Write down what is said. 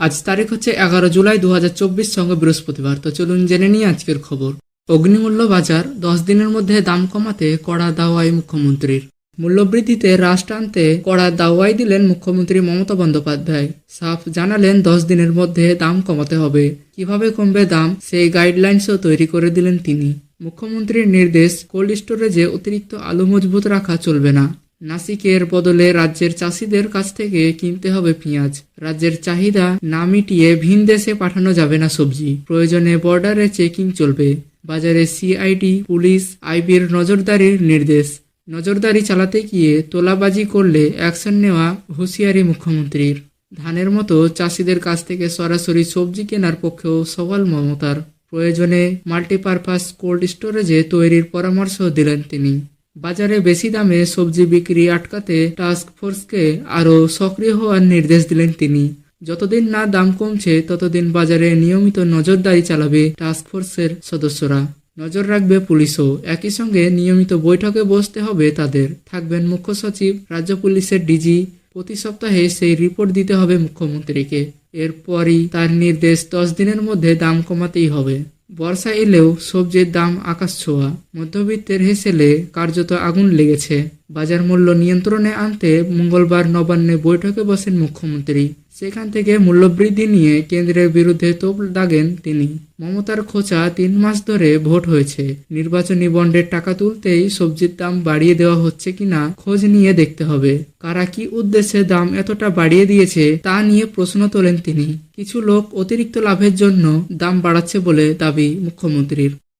আজ তারিখ হচ্ছে 11 জুলাই 2024, সঙ্গে বৃহস্পতিবার। তো চলুন জেনে নিই আজকের খবর। অগ্নিমূল্য বাজার 10 দিনের মধ্যে দাম কমাতে কড়া দাওয়াই মুখ্যমন্ত্রীর। মূল্যবৃদ্ধিতে হ্রাস টানতে কড়া দাওয়াই দিলেন মুখ্যমন্ত্রী মমতা বন্দ্যোপাধ্যায়। সাফ জানালেন 10 দিনের মধ্যে দাম কমাতে হবে। কিভাবে কমবে দাম, সেই গাইডলাইন্সও তৈরি করে দিলেন তিনি। মুখ্যমন্ত্রীর নির্দেশ, কোল্ড স্টোরেজে অতিরিক্ত আলু মজবুত রাখা চলবে না। নাসিকের বদলে রাজ্যের চাষিদের কাছ থেকে কিনতে হবে পেঁয়াজ। রাজ্যের চাহিদা না মিটিয়ে ভিন দেশে পাঠানো যাবে না সবজি। প্রয়োজনে বর্ডারে চেকিং চলবে। বাজারে সিআইডি, পুলিশ, আইবির নজরদারির নির্দেশ। নজরদারি চালাতে গিয়ে তোলাবাজি করলে অ্যাকশন নেওয়া হুঁশিয়ারি মুখ্যমন্ত্রীর। ধানের মতো চাষিদের কাছ থেকে সরাসরি সবজি কেনার পক্ষেও সওয়াল মমতার। প্রয়োজনে মাল্টিপারপাস কোল্ড স্টোরেজে তৈরির পরামর্শ দিলেন তিনি। বাজারে বেশি দামে সবজি বিক্রি আটকাতে টাস্ক ফোর্সকে আরও সক্রিয় হওয়ার নির্দেশ দিলেন তিনি। যতদিন না দাম কমছে ততদিন বাজারে নিয়মিত নজরদারি চালাবে টাস্ক ফোর্সের সদস্যরা। নজর রাখবে পুলিশও। একই সঙ্গে নিয়মিত বৈঠকে বসতে হবে তাদের। থাকবেন মুখ্য সচিব, রাজ্য পুলিশের ডিজি। প্রতি সপ্তাহে সেই রিপোর্ট দিতে হবে মুখ্যমন্ত্রীকে। এরপরই তার নির্দেশ, 10 দিনের মধ্যে দাম কমাতেই হবে। বর্ষা এলেও সবজির দাম আকাশ ছোঁয়া। মধ্যবিত্তের হেসেলে কার্যত আগুন লেগেছে। বাজার মূল্য নিয়ন্ত্রণে আনতে মঙ্গলবার নবান্নে বৈঠকে বসেন মুখ্যমন্ত্রী। সেখান থেকে মূল্যবৃদ্ধি নিয়ে কেন্দ্রের বিরুদ্ধে তোপ দাগেন তিনি। মমতার খোঁচা 3 মাস ধরে ভোট হয়েছে। নির্বাচনী বন্ডের টাকা তুলতেই সবজির দাম বাড়িয়ে দেওয়া হচ্ছে কিনা খোঁজ নিয়ে দেখতে হবে। কারা কি উদ্দেশ্যে দাম এতটা বাড়িয়ে দিয়েছে তা নিয়ে প্রশ্ন তোলেন তিনি। কিছু লোক অতিরিক্ত লাভের জন্য দাম বাড়াচ্ছে বলে দাবি মুখ্যমন্ত্রীর।